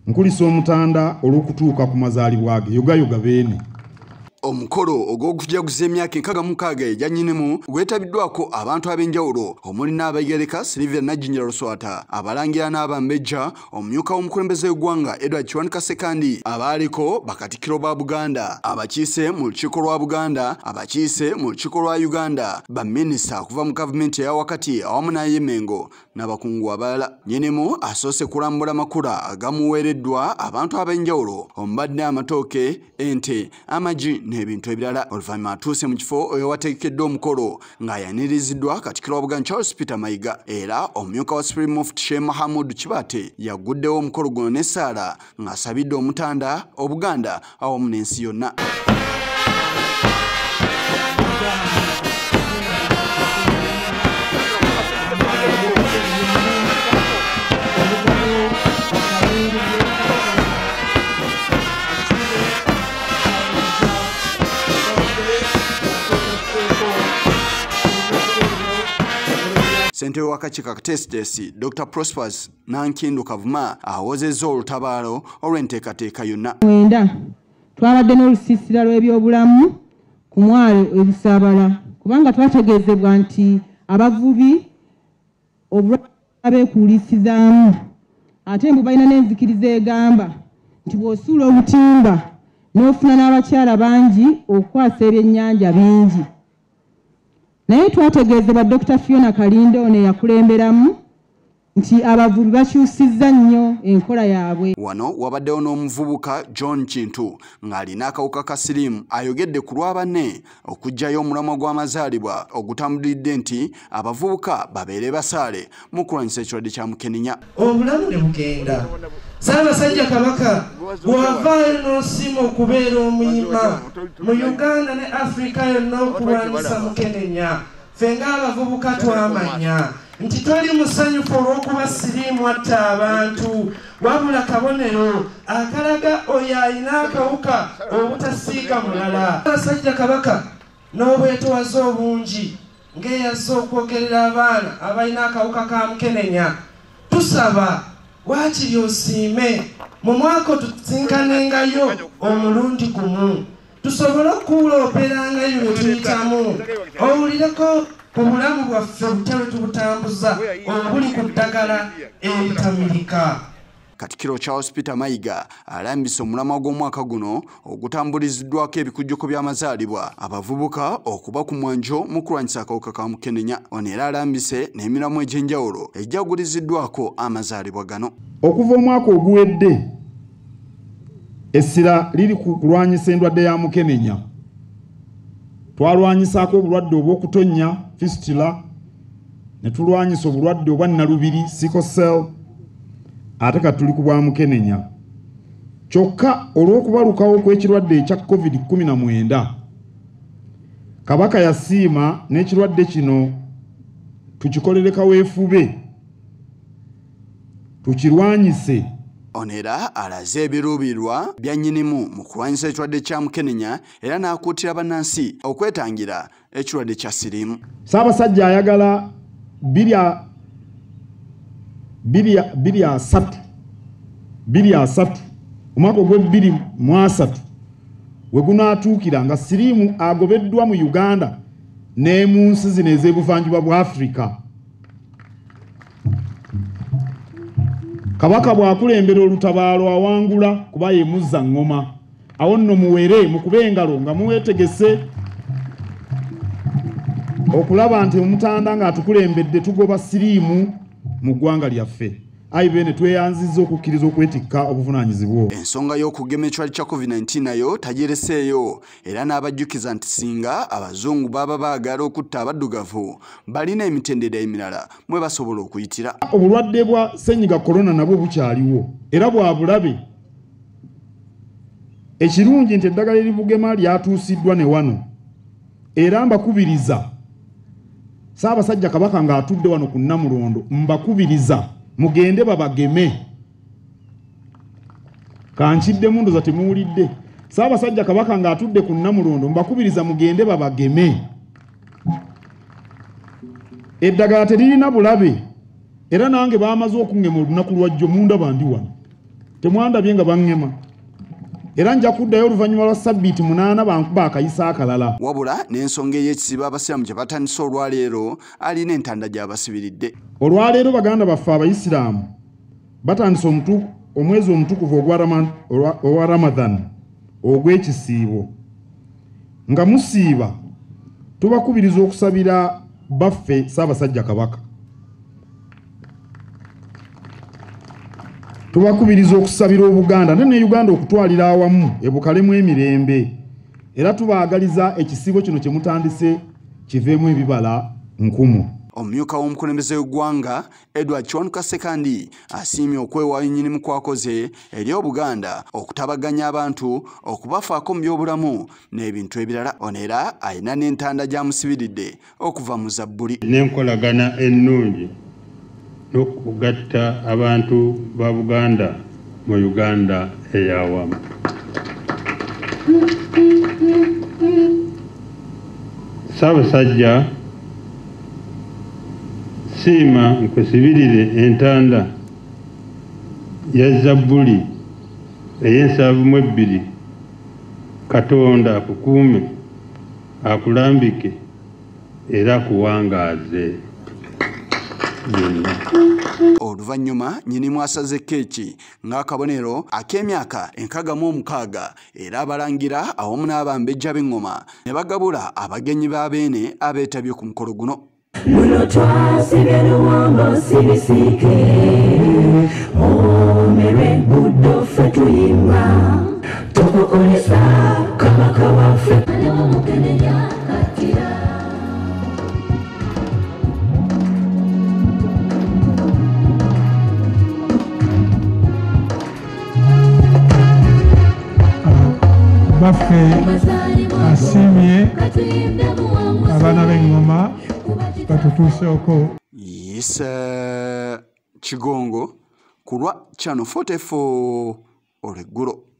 nkulisa omutanda olw'okutuuka ku mazaalibwa ge yogayoga beene. Omukolo ogw'okujaguza emyaka 66 egya nnyinimu gwetabiddwako abantu ab'enjawulo omuli Nnaabagereka Sylvia Najjinjala Luswata, abalangira n'abambejja, omumyuka w'omukulembeze w'eggwanga Edward Kiwanuka Ssekandi, abaaliko bakatikkiro ba Buganda, abakiise mu lukiiko lwa Buganda, abakiise mu lukiiko lwa Uganda, baminisita okuva mu gavumenti eya wakati awamu n'ay'Emmengo n'abakungu abalala. Nnyinimu asoose kulambula makula agamuweereddwa abantu ab'enjawulo omubadde amatooke, ente, amagi n'ebintu ebirala. Oluvannyuma atuuse mu kifo ewategekeddwa omukolo ng'ayaniriziddwa Katikkiro wa Buganda Charles Peter Mayiga, era omumyuka wa Supreme Mufti Sheikh Mahamud Kibate yagguddewo omukolo guno n'essaala ng'asabidde omutanda, Obuganda awamu n'ensi yonna. Ssentebe w'akakiiko akateesiteesi Dr. Prospers Nankindu Kavuma awozezza olutabaalo olw'enteekateeka yonna. Mwenda twabadde n'olusiisira lw'ebyobulamu ku mwalo ebisaabala kubanga twategeezebwa nti abavubi obulwadde abeekuulisizaamu ate mbu balina n'enzikiriza egamba nti bw'osuula obutimba n'ofuna n'abakyala bangi okukwasa ebyennyanja bingi. Naye twategeezebwa Dr. Fiona Kalinde ono yakulemberamu nti abavubi bakyusizza nnyo enkola yaabwe. Wano wabaddewo n'omuvubuka John Kintu ng'alina akawuka ka siriimu ayogedde ku lwa banne okuggyayo omulamwa gw'amazaalibwa ogutambulidde nti abavubuka babeere basaale mu kulwanyisa ekirwadde kya mukenenya. Obulamu ne bugenda. Ssaabasajja Kabaka bw'avaayo n'osiima okubeera omuyima mu Uganda ne Afrika yonna okulwanyisa mukenenya. Ffe ng'abavubuka twamanya nti toli musanyufu olw'okuba siriimu atta abantu, wabula kabonero akalaga oyo alina akawuka obutasiiga mulala. Ssaabasajja Kabaka n'obwetowaze obungi ng'eyazze okwogerera abaana abalina akawuka ka mukenenya, tusaba waakiri osiime mu mwaka otusinkanengayo omulundi gumu tusobole okuwulooperangayo bye tuyitamu, owulireko ku bulamu bwaffe butale tubutambuza obuli ku ddagala eritamirika. Katikkiro Charles Peter Mayiga alambise omulamwa gw'omwaka guno ogutambuliziddwako ebikujjuko by'amazaalibwa abavubuka okuba ku mwanjo mu kulwanyisa akawuka ka mukenenya. Ono era alambise n'emiramwa egy'enjawulo egyaguliziddwako amazaalibwa gano. Okuva omwaka oguwedde essira liri ku kulwanyisa endwadde ya mukenenya. Twalwanyisaako obulwadde obw'okutonnya fistula, ne tulwanyisa obulwadde obwa nnalubiri sickle cell, ate kati tuli ku bwa mukenenya. Kyokka olw'okubalukawo kw'ekirwadde ekya COVID-19 Kabaka yasiima n'ekirwadde kino tukikolere kaweefube tukirwanyise. Ono era alaze ebiruubirirwa bya nnyinimu mu kulwanyisa ekirwadde kya mukenenya era n'akuutira bannansi okwetangira ekirwadde kya siriimu. Ssaabasajja ayagala 2023 omwaka ogw'2023 we gunaatuukira nga siriimu agobeddwa mu Uganda ne mu nsi zino ez'ebuvanjuba bwa Afrika. Kabaka bw'akulembera olutabaalo awangula kuba ye muzza ngoma. Awo nno muwere mukube engalo nga muweetegese okulaba nti omutanda ng'atukulembedde tugoba siriimu mu ggwanga lyaffe. Ayi bene tweyanzizza okukkiriza okwetikka obuvunaanyizibwa. Ensonga y'okugema ekirwadde kya COVID-19 nayo tagireseeyo era n'abajjukiza nti singa abazungu baba baagala okutta abaddugavu balina emitendera emirala mwe basobola okuyitira. Obulwadde bwa ssenyiga korona nabwo bukyaliwo era bwa bulabe. Ekirungi nti eddagala eribugema lyatuusiddwa ne wano era mbakubiriza Ssaabasajja Kabaka ng'atudde wano ku Namulondo, mbakubiriza mugende babageme. Kankiddemu ndoza temuwulidde. Ssaabasajja Kabaka ng'atudde ku Namulondo, mbakubiriza mugende babageme. Eddagala teririna bulabe era nange baamaze okungema olunaku lwajjo mundaba ndi wano. temwandabye nga baŋŋema era nja kuddayo oluvannyuma lwa sabbiiti 8 bankuba akayisa akalala. Wabula n'ensonga ey'ekisibo abasiraamu gye batandise olwaleero alina entanda gy'abasibiridde. Olwaleero baganda baffe abayisiraamu batandise omwezi omutukuvu ogwa Ramadan ogw'ekisiibo. Nga musiiba tubakubiriza okusabira baffe Ssaabasajja Kabaka. Tubakubiriza okusabira Obuganda ne Uganda okutwalira awamu ebukalemu emirembe. Era tubaagaliza ekisiibo kino kye mutandise kiveemu ebibala nkumu. Omumyuka w'omukulembeze w'eggwanga Edward Kiwanuka Ssekandi asiimye okwewaayo nnyinimu kwakoze eri Obuganda okutabaganya abantu okubafaako mu byobulamu n'ebintu ebirala. Ono era alina n'entanda gy'amusibiridde okuva mu Zabbuli. N'enkolagana ennungi n'okugatta abantu ba Buganda mu Uganda ey'awamu. Ssaabasajja siima nkusibirire entanda ya Zabbuli ey'ensavu 2. Katonda akukuume, akulambike era akuwangaaze. Oluvannyuma nnyinimu asaze keeki ng'akabonero ak'emyaka 66 era abalangira awamu n'abambejja b'eŋŋoma ne bagabula abagenyi b'abeene abeetabye ku mukolo guno. Luno twasibye luwombo sibisiike omerwe buddo ffe tuyimba tukukolesa kabaka waffe n'omukenenya katira. Baffe asiimye abaana b'eŋŋoma batutuuseeko. Kigongo ku lwa Channel 44 olweggulo.